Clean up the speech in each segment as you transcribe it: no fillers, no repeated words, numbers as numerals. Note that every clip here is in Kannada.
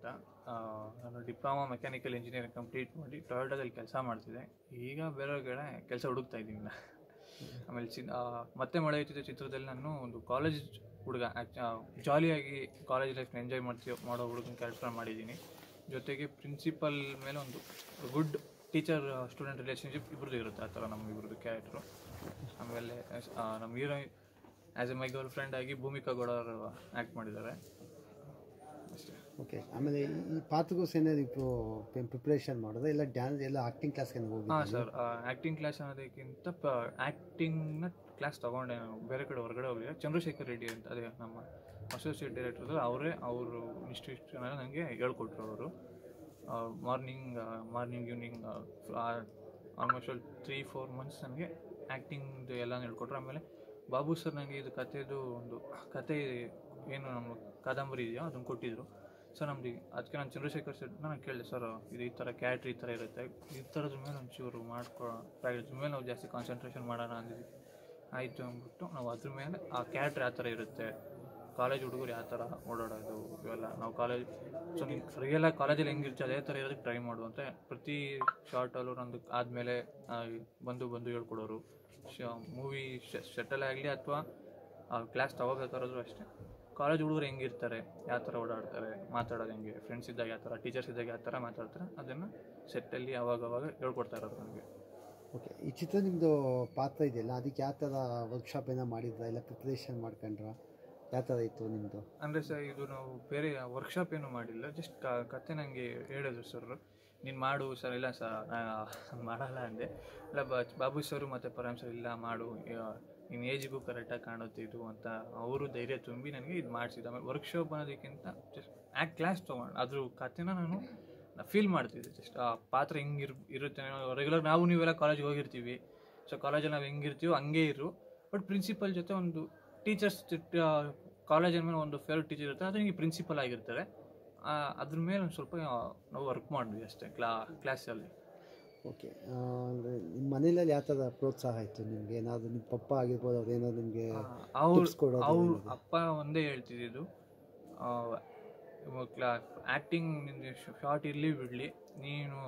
ಅಂತ. ನಾನು ಡಿಪ್ಲೊಮಾ ಮೆಕ್ಯಾನಿಕಲ್ ಇಂಜಿನಿಯರಿಂಗ್ ಕಂಪ್ಲೀಟ್ ಮಾಡಿ ಟೊಯೋಟಾದಲ್ಲಿ ಕೆಲಸ ಮಾಡ್ತಿದ್ದೆ. ಈಗ ಬೇರೆಯವ್ರಿಗೆ ಕೆಲಸ ಹುಡುಕ್ತಾ ಇದ್ದೀನಿ ನಾನು. ಆಮೇಲೆ ಮತ್ತೆ ಮಳೆ ಹುಟ್ಟಿದೆ ಚಿತ್ರದಲ್ಲಿ ನಾನು ಒಂದು ಕಾಲೇಜ್ ಹುಡುಗ, ಜಾಲಿಯಾಗಿ ಕಾಲೇಜ್ ಲೈಫ್ನ ಎಂಜಾಯ್ ಮಾಡೋ ಹುಡುಗನ ಕ್ಯಾರೆಕ್ಟರ್ ಮಾಡಿದ್ದೀನಿ. ಜೊತೆಗೆ ಪ್ರಿನ್ಸಿಪಲ್ ಮೇಲೆ ಒಂದು ಗುಡ್ ಟೀಚರ್ ಸ್ಟೂಡೆಂಟ್ ರಿಲೇಷನ್ಶಿಪ್ ಇಬ್ಬರದ್ದು ಇರುತ್ತೆ, ಆ ಥರ ನಮ್ಮ ಇಬ್ಬರದ್ದು ಕ್ಯಾರೆಕ್ಟ್ರು. ಆಮೇಲೆ ನಮ್ಮ heroine as A my girl friend ಆಗಿ ಭೂಮಿಕಾ ಗೌಡ ಅವರು ಆ್ಯಕ್ಟ್ ಮಾಡಿದ್ದಾರೆ ಅಷ್ಟೇ. ಓಕೆ. ಆಮೇಲೆ ಈ ಪಾತ್ರಗೋಸ್ಕರ ಏನಾದ್ರು ಪ್ರಿಪ್ರೇಷನ್ ಮಾಡೋದು ಇಲ್ಲ ಡ್ಯಾನ್ಸ್ ಎಲ್ಲ ಆ್ಯಕ್ಟಿಂಗ್ ಕ್ಲಾಸ್ಗೆ ಹೋಗಿ? ಹಾಂ ಸರ್, ಆ್ಯಕ್ಟಿಂಗ್ ಕ್ಲಾಸ್ ಅನ್ನೋದಕ್ಕಿಂತ ಆ್ಯಕ್ಟಿಂಗ್ನ ಕ್ಲಾಸ್ ತೊಗೊಂಡೆ ನಾನು. ಬೇರೆ ಕಡೆ ಹೊರಗಡೆ ಹೋಗಲಿಲ್ಲ. ಚಂದ್ರಶೇಖರ್ ರೆಡ್ಡಿ ಅಂತ, ಅದೇ ನಮ್ಮ ಅಸೋಸಿಯೇಟ್ ಡೈರೆಕ್ಟರ್, ಅವರೇ ಅವರು ಇಷ್ಟು ನನಗೆ ಹೇಳ್ಕೊಟ್ರು. ಅವರು ಮಾರ್ನಿಂಗ್ ಈವ್ನಿಂಗ್ ಆಲ್ಮೋಸ್ಟ್ 3-4 months ನನಗೆ ಆ್ಯಕ್ಟಿಂಗ್ದು ಎಲ್ಲ ಹೇಳ್ಕೊಟ್ರು. ಆಮೇಲೆ ಬಾಬು ಸರ್ ನನಗೆ ಇದು ಕಥೆದು ಒಂದು ಕತೆ ಏನು ನಮ್ಮ ಕಾದಂಬರಿ ಇದೆಯೋ ಅದನ್ನು ಕೊಟ್ಟಿದ್ದರು. ಸರ್ ನಮ್ದು ಅದಕ್ಕೆ ನಾನು ಚಂದ್ರಶೇಖರ್ ಸರ್ ನಾನು ಕೇಳಿದೆ, ಸರ್ ಇದು ಈ ಥರ ಕ್ಯಾರೆಕ್ಟ್ರ್ ಈ ಥರ ಇರುತ್ತೆ, ಈ ಥರದ ಮೇಲೆ ಒಂಚೂರು ಇದ್ರ ಮೇಲೆ ನಾವು ಜಾಸ್ತಿ ಕಾನ್ಸಂಟ್ರೇಷನ್ ಮಾಡೋಣ ಅಂದಿದ್ವಿ. ಆಯಿತು ಅಂದ್ಬಿಟ್ಟು ನಾವು ಅದ್ರ ಮೇಲೆ ಆ ಕ್ಯಾರೆಕ್ಟ್ರ್ ಯಾವ ಥರ ಇರುತ್ತೆ, ಕಾಲೇಜ್ ಹುಡುಗರು ಯಾವ ಥರ ಓಡಾಡೋದು ಇವೆಲ್ಲ ನಾವು ಸೊ ನೀನು ರಿಯಲಾಗಿ ಕಾಲೇಜಲ್ಲಿ ಹೆಂಗಿರ್ತೀವಿ ಅದೇ ಥರ ಇರೋದಕ್ಕೆ ಟ್ರೈ ಮಾಡುವಂತ ಪ್ರತಿ ಶಾರ್ಟಲ್ಲೂ ನಂದು ಆದಮೇಲೆ ಬಂದು ಹೇಳ್ಕೊಡೋರು. ಮೂವಿ ಸೆಟ್ಟಲ್ಲೇ ಆಗಲಿ ಅಥವಾ ಕ್ಲಾಸ್ ತಗೋಬೇಕಾದ್ರೂ ಅಷ್ಟೇ, ಕಾಲೇಜ್ ಹುಡುಗರು ಹೆಂಗಿರ್ತಾರೆ, ಯಾವ ಥರ ಓಡಾಡ್ತಾರೆ, ಮಾತಾಡೋದು ಹೆಂಗೆ, ಫ್ರೆಂಡ್ಸ್ ಇದ್ದಾಗ ಯಾವ ಥರ, ಟೀಚರ್ಸ್ ಇದ್ದಾಗ ಯಾವ ಥರ ಮಾತಾಡ್ತಾರೆ, ಅದನ್ನು ಸೆಟ್ಟಲ್ಲಿ ಅವಾಗವಾಗ ಹೇಳ್ಕೊಡ್ತಾ ಇರೋದು ನನಗೆ. ಓಕೆ. ಈ ಚಿತ್ರ ನಿಮ್ಮದು ಪಾತ್ರ ಇದೆಯಲ್ಲ, ಅದಕ್ಕೆ ಯಾವ ಥರ ವರ್ಕ್ಶಾಪ್ ಏನೋ ಮಾಡಿದ್ರಾ ಇಲ್ಲ ಪ್ರಿಪ್ರೇಷನ್ ಮಾಡ್ಕೊಂಡ್ರಾ, ಯಾವ ಥರ ಇತ್ತು ನಿಮ್ಮದು? ಅಂದರೆ ಸರ್ ಇದು ನಾವು ಬೇರೆ ವರ್ಕ್ಶಾಪ್ ಏನೂ ಮಾಡಿಲ್ಲ, ಜಸ್ಟ್ ಕತೆ ನನಗೆ ಹೇಳಿದ್ರು ಸರ್, ನೀನು ಮಾಡು ಸರ್. ಇಲ್ಲ ಸರ್ ಮಾಡಲ್ಲ ಅಂದೆ. ಇಲ್ಲ ಬಾಬು ಸರು ಮತ್ತು ಪರಮ್ ಸರ್ ಇಲ್ಲ ಮಾಡು, ನಿನ್ನ ಏಜಿಗೂ ಕರೆಕ್ಟಾಗಿ ಕಾಣುತ್ತೆ ಇದು ಅಂತ ಅವರು ಧೈರ್ಯ ತುಂಬಿ ನನಗೆ ಇದು ಮಾಡಿಸಿದ್ದು. ಆಮೇಲೆ ವರ್ಕ್ಶಾಪ್ ಅನ್ನೋದಕ್ಕಿಂತ ಜಸ್ಟ್ ಕ್ಲಾಸ್ ತೊಗೊಂಡು ಅದ್ರ ಕಥೆನ ನಾನು ಫೀಲ್ ಮಾಡ್ತಿದ್ದೆ. ಜಸ್ಟ್ ಆ ಪಾತ್ರ ಹೆಂಗೆ ಇರುತ್ತೆ, ರೆಗ್ಯುಲರ್ ನೀವೆಲ್ಲ ಕಾಲೇಜಿಗೆ ಹೋಗಿರ್ತೀವಿ, ಸೊ ಕಾಲೇಜಲ್ಲಿ ನಾವು ಹೆಂಗಿರ್ತೀವೋ ಹಂಗೆ ಇರು, ಬಟ್ ಪ್ರಿನ್ಸಿಪಲ್ ಜೊತೆ ಒಂದು ಟೀಚರ್ಸ್ ಕಾಲೇಜಲ್ಲಿ ಮೇಲೆ ಒಂದು ಫೇವ್ರೆಟ್ ಟೀಚರ್ ಇರ್ತಾರೆ, ಅದು ನಿಮಗೆ ಪ್ರಿನ್ಸಿಪಲ್ ಆಗಿರ್ತಾರೆ, ಅದ್ರ ಮೇಲೆ ಒಂದು ಸ್ವಲ್ಪ ನಾವು ವರ್ಕ್ ಮಾಡಿದ್ವಿ ಅಷ್ಟೇ ಕ್ಲಾಸಲ್ಲಿ. ಓಕೆ. ಅಂದರೆ ನಿಮ್ಮ ಮನೇಲಿ ಯಾವ ಥರ ಪ್ರೋತ್ಸಾಹ ಇತ್ತು ನಿಮಗೆ? ಏನಾದರೂ ನಿಮ್ಮ ಪಪ್ಪ ಆಗಿರ್ಬೋದು, ಅವ್ರು ಏನಾದ್ರು ನಿಮಗೆ ಅವ್ರ ಅಪ್ಪ ಒಂದೇ ಹೇಳ್ತಿದ್ದು, ಆ್ಯಕ್ಟಿಂಗ್ ನಿಮಗೆ ಶಾರ್ಟ್ ಇರಲಿ ಬಿಡಲಿ, ನೀನು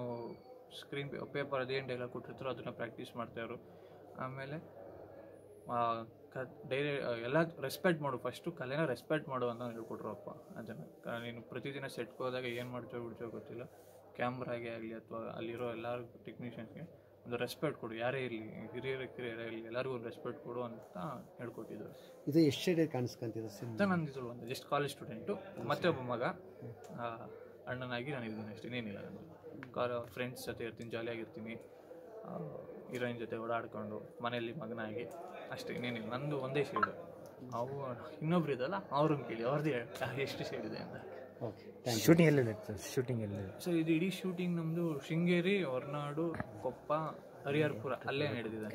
ಸ್ಕ್ರೀನ್ ಪೇಪರ್ ಅದೇನು ಡೈಲಾಗ್ ಕೊಟ್ಟಿರ್ತಾರೋ ಅದನ್ನು ಪ್ರಾಕ್ಟೀಸ್ ಮಾಡ್ತಾಯಿದ್ರು. ಆಮೇಲೆ ಎಲ್ಲ ರೆಸ್ಪೆಕ್ಟ್ ಮಾಡು, ಫಸ್ಟು ಕಲೆನ ರೆಸ್ಪೆಕ್ಟ್ ಮಾಡು ಅಂತ ಹೇಳ್ಕೊಟ್ರು ಅಪ್ಪ. ಅದನ್ನು ನೀನು ಪ್ರತಿದಿನ ಸೆಟ್ಗೆ ಹೋದಾಗ ಏನು ಮಾಡ್ತೀವೋ ಬಿಡ್ತೀವೋ ಗೊತ್ತಿಲ್ಲ, ಕ್ಯಾಮ್ರಾಗೆ ಆಗಲಿ ಅಥವಾ ಅಲ್ಲಿರೋ ಎಲ್ಲರಿಗೂ ಟೆಕ್ನಿಷಿಯನ್ಸ್ಗೆ ಒಂದು ರೆಸ್ಪೆಕ್ಟ್ ಕೊಡು, ಯಾರೇ ಇರಲಿ, ಹಿರಿಯರೇ ಇರಲಿ, ಎಲ್ಲರಿಗೂ ಒಂದು ರೆಸ್ಪೆಕ್ಟ್ ಕೊಡು ಅಂತ ಹೇಳ್ಕೊಟ್ಟಿದ್ರು. ಇದು ಎಷ್ಟು ಶೇಡ್ ಕಾಣಿಸ್ಕೊಂತಿದೆ ಅಂತ ನಂದಿದ್ರು ಒಂದು ಜಸ್ಟ್ ಕಾಲೇಜ್ ಸ್ಟೂಡೆಂಟು, ಮತ್ತೆ ಒಬ್ಬ ಮಗ ಅಣ್ಣನಾಗಿ ನಾನು ಇದ್ದೀನಿ ಅಷ್ಟೇ, ಇನ್ನೇನಿಲ್ಲ. ನಂದು ಫ್ರೆಂಡ್ಸ್ ಜೊತೆ ಇರ್ತೀನಿ, ಜಾಲಿಯಾಗಿರ್ತೀನಿ, ಹೀರೋಯಿನ್ ಜೊತೆ ಓಡಾಡ್ಕೊಂಡು ಮನೆಯಲ್ಲಿ ಮಗನಾಗಿ ಅಷ್ಟೇ, ಇನ್ನೇನಿಲ್ಲ. ನಂದು ಒಂದೇ ಶೇಡು. ಅವು ಇನ್ನೊಬ್ರು ಇದಲ್ಲ, ಅವ್ರನ್ನ ಕೇಳಿ ಅವ್ರದ್ದೇ ಎಷ್ಟು ಶೇಡ್ ಇದೆ ಅಂತ. ಶೂಟಿಂಗ್ ಎಲ್ಲಿ ಸರ್? ಶೂಟಿಂಗ್ ಎಲ್ಲಿ ಸರ್? ಇದು ಇಡೀ ಶೂಟಿಂಗ್ ನಮ್ಮದು ಶೃಂಗೇರಿ, ಹೊರನಾಡು, ಕೊಪ್ಪ, ಹರಿಹರಪುರ ಅಲ್ಲೇ ನಡೆದಿದೆ,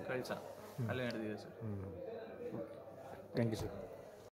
ಕಳಸ ಅಲ್ಲೇ ನಡೆದಿದೆ ಸರ್. Thank you sir.